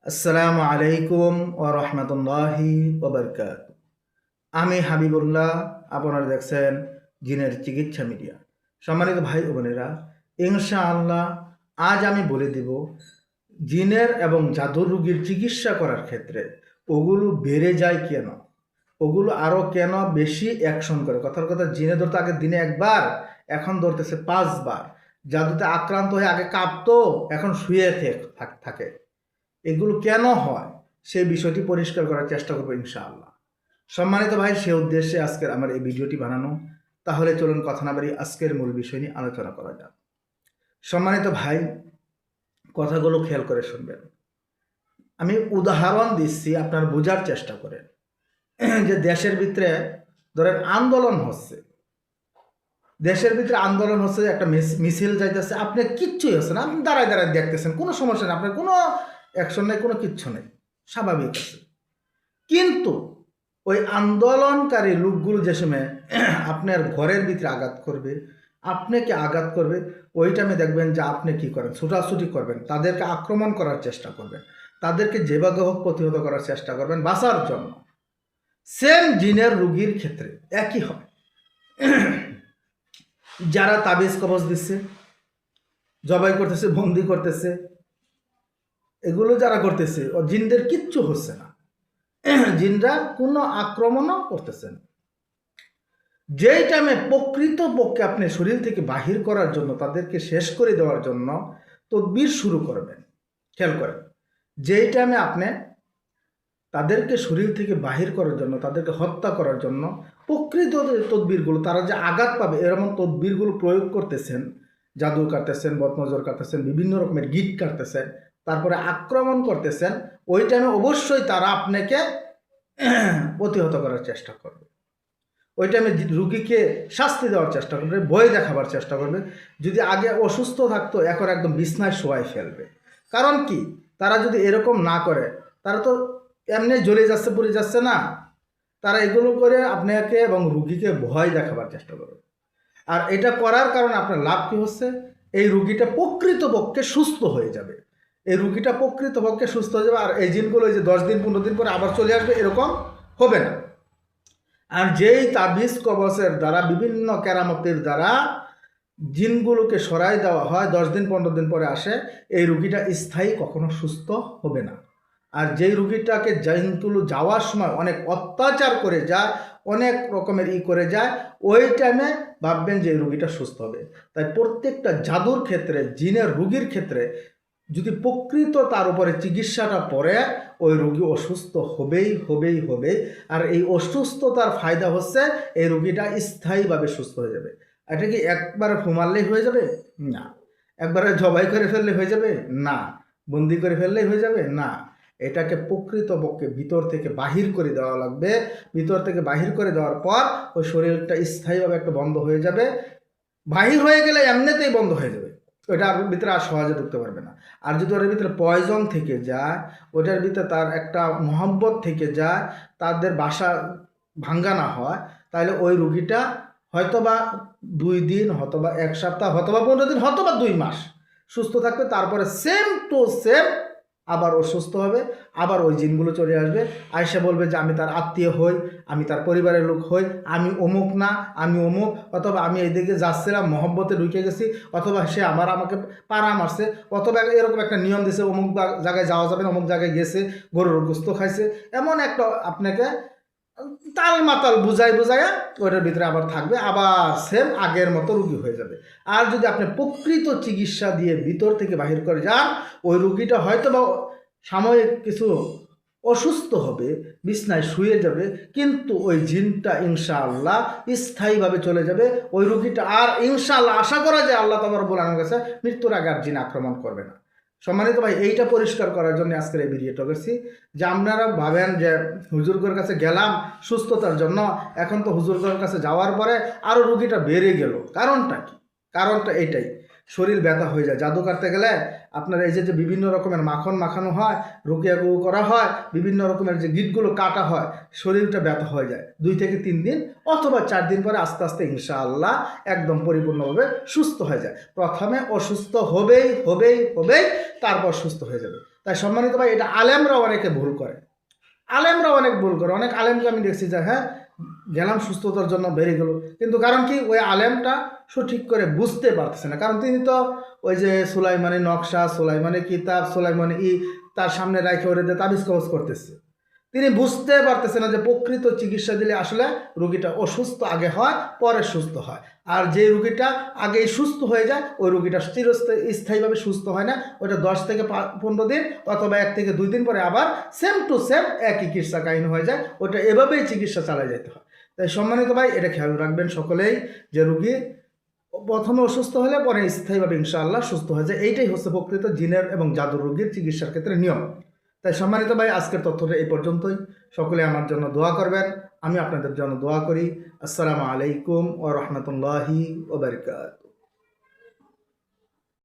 আসসালামু আলাইকুম ওয়া রাহমাতুল্লাহি ওয়া বারাকাতুহু। আমি হাবিবুল্লাহ, আপনারা দেখছেন জিনের চিকিৎসা মিডিয়া। সম্মানিত ভাই ও বোনেরা, ইনশাআল্লাহ আজ আমি বলে দিব জিনের এবং জাদুর রোগীর চিকিৎসা করার ক্ষেত্রে ওগুলো বেড়ে যায় কেন, ওগুলো আরও কেন বেশি অ্যাকশন করে। কথার কথা, জিনে ধরতে আগে দিনে একবার, এখন ধরতেছে 5 বার। জাদুতে আক্রান্ত হয়ে আগে কাঁপতো, এখন শুয়ে থাকে। এগুলো কেন হয় সেই বিষয়টি পরিষ্কার করার চেষ্টা করবো ইনশাআল্লাহ। সম্মানিত ভাই, সে উদ্দেশ্যে আজকের আমার এই ভিডিওটি বানানো। তাহলে চলুন কথা না বাড়ি আজকের মূল বিষয় নিয়ে আলোচনা করা যাক। সম্মানিত ভাই, কথাগুলো খেয়াল করে শুনবেন। আমি উদাহরণ দিচ্ছি, আপনারা বোঝার চেষ্টা করেন যে দেশের ভিতরে ধরেন আন্দোলন হচ্ছে, একটা মিছিল যাইতেছে, আপনি কিচ্ছুই হচ্ছে না, আপনি দাঁড়ায় দাঁড়ায় দেখতেছেন, কোনো সমস্যা নেই, আপনার কোনো অ্যাকশন নেই, কোনো কিচ্ছু নেই, স্বাভাবিক আছে। কিন্তু ওই আন্দোলনকারী লোকগুলো যে সময় আপনার ঘরের ভিতরে আঘাত করবে, আপনাকে আঘাত করবে, ওই টাইমে দেখবেন যে আপনি কি করেন, ছুটাছুটি করবেন, তাদেরকে আক্রমণ করার চেষ্টা করবেন, তাদেরকে যেভাবে হোক প্রতিহত করার চেষ্টা করবেন বাঁচার জন্য। সেম জিনের রোগীর ক্ষেত্রে একই হয়। যারা তাবিজ কবজ দিচ্ছে, জবাই করতেছে, বন্দি করতেছে, এগুলো যারা করতেছে, ও জিনদের কিচ্ছু হচ্ছে না, জিনরা কোনো আক্রমণও করতেছে না। যেই টাইমে প্রকৃতপক্ষে আপনি শরীর থেকে বাহির করার জন্য, তাদেরকে শেষ করে দেওয়ার জন্য তদবির শুরু করবেন, খেয়াল করেন, যেই টাইমে আপনি তাদেরকে শরীর থেকে বাহির করার জন্য, তাদেরকে হত্যা করার জন্য প্রকৃত তদবিরগুলো, তারা যে আঘাত পাবে এরকম তদবিরগুলো প্রয়োগ করতেছেন, জাদু কাটতেছেন, বদনজর কাটতেছেন, বিভিন্ন রকমের গিট কাটতেছেন, তারপরে আক্রমণ করতেছেন, ওই টাইমে অবশ্যই তারা আপনাকে প্রতিহত করার চেষ্টা করবে। ওই টাইমে রুগীকে শাস্তি দেওয়ার চেষ্টা করবে, ভয় দেখাবার চেষ্টা করবে। যদি আগে অসুস্থ থাকতো, এখন একদম বিছনায় শোয়াই ফেলবে। কারণ কি, তারা যদি এরকম না করে, তারা তো এমনি জ্বলে যাচ্ছে, পুড়ে যাচ্ছে না, তারা এগুলো করে আপনাকে এবং রুগীকে ভয় দেখাবার চেষ্টা করবে। আর এটা করার কারণে আপনার লাভ কী হচ্ছে, এই রুগীটা প্রকৃতপক্ষে সুস্থ হয়ে যাবে, এই রুগীটা প্রকৃতপক্ষে সুস্থ হয়ে যাবে। আর এই জিনগুলো যে 10 দিন 15 দিন পরে আবার চলে আসবে, এরকম হবে না। আর যেই তাবিজ কবচের দ্বারা, বিভিন্ন কেরামতের দ্বারা জিনগুলোকে সরাই দেওয়া হয়, 10 দিন 15 দিন পরে আসে, এই রুগীটা স্থায়ী কখনো সুস্থ হবে না। আর যেই রুগীটাকে জিনগুলো যাওয়ার সময় অনেক অত্যাচার করে যায়, অনেক রকমের করে যায়, ওই টাইমে ভাববেন যে এই রুগীটা সুস্থ হবে। তাই প্রত্যেকটা জাদুর ক্ষেত্রে, জিনের রুগীর ক্ষেত্রে যদি প্রকৃত তার উপরে চিকিৎসাটা পড়ে, ওই রোগী অসুস্থ হবে। আর এই অসুস্থতার ফায়দা হচ্ছে এই রোগীটা স্থায়ীভাবে সুস্থ হয়ে যাবে। এটা কি একবার ফুমারলেই হয়ে যাবে? না। একবারে জবাই করে ফেললে হয়ে যাবে? না। বন্দি করে ফেললেই হয়ে যাবে? না। এটাকে প্রকৃতপক্ষে ভিতর থেকে বাহির করে দেওয়া লাগবে। ভিতর থেকে বাহির করে দেওয়ার পর ওই শরীরটা স্থায়ীভাবে একটা বন্ধ হয়ে যাবে। বাহির হয়ে গেলে এমনিতেই বন্ধ হয়ে যাবে, ওইটা আপনার ভিতরে আর সহজে ঢুকতে পারবে না। আর যদি ওটার ভিতরে পয়জন থেকে যায়, ওটার ভিতরে তার একটা মহব্বত থেকে যায়, তাদের বাসা ভাঙ্গা না হয়, তাহলে ওই রুগীটা হয়তোবা 2 দিন, হয়তোবা 1 সপ্তাহ, হয়তোবা 15 দিন, হয়তোবা 2 মাস সুস্থ থাকবে। তারপরে সেম টু সেম আবার অসুস্থ হবে, আবার ওই জিনগুলো চলে আসবে, আয়সা বলবে যে আমি তার আত্মীয় হই, আমি তার পরিবারের লোক হই, আমি অমুক না, আমি অমুক, অথবা আমি এইদিকে যাচ্ছিলাম মহব্বতে ঢুকে গেছি, অথবা সে আমাকে পাড়া মারছে, অথবা এরকম একটা নিয়ম দিয়েছে, অমুক জায়গায় যাওয়া যাবে না, অমুক জায়গায় গেছে, গরুর গোস্ত খাইছে, এমন একটা আপনাকে তাল মাতাল বুঝাইয়া ওইটার ভিতরে আবার থাকবে, আবার সেম আগের মতো রুগী হয়ে যাবে। আর যদি আপনি প্রকৃত চিকিৎসা দিয়ে ভিতর থেকে বাহির করে যান, ওই রুগীটা হয়তো বা সাময়িক কিছু অসুস্থ হবে, বিছনায় শুয়ে যাবে, কিন্তু ওই জিনটা ইনশাআল্লাহ স্থায়ীভাবে চলে যাবে। ওই রুগীটা আর ইনশাআল্লাহ আশা করা যায় আল্লাহ তাআলা রাব্বুল আলামিনের কাছে মৃত্যুর আগে আর জিন আক্রমণ করবে না। সম্মানিত ভাই, এইটা পরিষ্কার করার জন্য আজকের এই ভিডিওটা করছি, যে আপনারা ভাবেন যে হুজুরগের কাছে গেলাম সুস্থতার জন্য, এখন তো হুজুরগের কাছে যাওয়ার পরে আরও রুগীটা বেড়ে গেল। কারণটা কি? কারণটা এইটাই, শরীর ব্যথা হয়ে যায়। জাদু কাটতে গেলে আপনার এই যে বিভিন্ন রকমের মাখন মাখানো হয়, রুকিয়াগু করা হয়, বিভিন্ন রকমের যে গিটগুলো কাটা হয়, শরীরটা ব্যথা হয়ে যায় 2 থেকে 3 দিন অথবা 4 দিন পরে আস্তে আস্তে ইনশাআল্লাহ একদম পরিপূর্ণভাবে সুস্থ হয়ে যায়। প্রথমে অসুস্থ হবেই, তারপর সুস্থ হয়ে যাবে। তাই সম্মানিত ভাই, এটা আলেমরা অনেকে ভুল করে, অনেক আলেমকে আমি দেখছি যে হ্যাঁ গেলাম সুস্থতার জন্য বেরিয়ে গেল, কিন্তু কারণ কি ওই আলেমটা সঠিক করে বুঝতে পারতেছে না, কারণ তিনি তো ওই যে সুলাইমানি নকশা, সুলাইমানি কিতাব, সুলাইমানি তার সামনে রাখে ওরে দিয়ে তাবিজ কবজ করতেছে। তিনি বুঝতে পারতেছে না যে প্রকৃত চিকিৎসা দিলে আসলে রুগীটা অসুস্থ আগে হয়, পরে সুস্থ হয়। আর যে রুগীটা আগেই সুস্থ হয়ে যায় ওই রুগীটা স্থায়ীভাবে সুস্থ হয় না, ওটা 10 থেকে 15 দিন অথবা 1 থেকে 2 দিন পরে আবার সেম টু সেম একই চিকিৎসা কাহিনী হয়ে যায়, ওটা এভাবেই চিকিৎসা চালিয়ে যেতে হয়। তাই সম্মানিত ভাই, এটা খেয়াল রাখবেন সকলেই যে রুগী প্রথমে অসুস্থ হলে পরে স্থায়ীভাবে ইনশাআল্লাহ সুস্থ হয়ে যায়। এইটাই হচ্ছে প্রকৃত জিনের এবং জাদুর রোগীর চিকিৎসার ক্ষেত্রে নিয়ম। তাই সম্মানিত ভাই, আজকের তথ্যটা এই পর্যন্তই। সকলে আমার জন্য দোয়া করবেন, আমি আপনাদের জন্য দোয়া করি। আসসালামু আলাইকুম ওয়া রাহমাতুল্লাহি ওয়া বারাকাতুহু।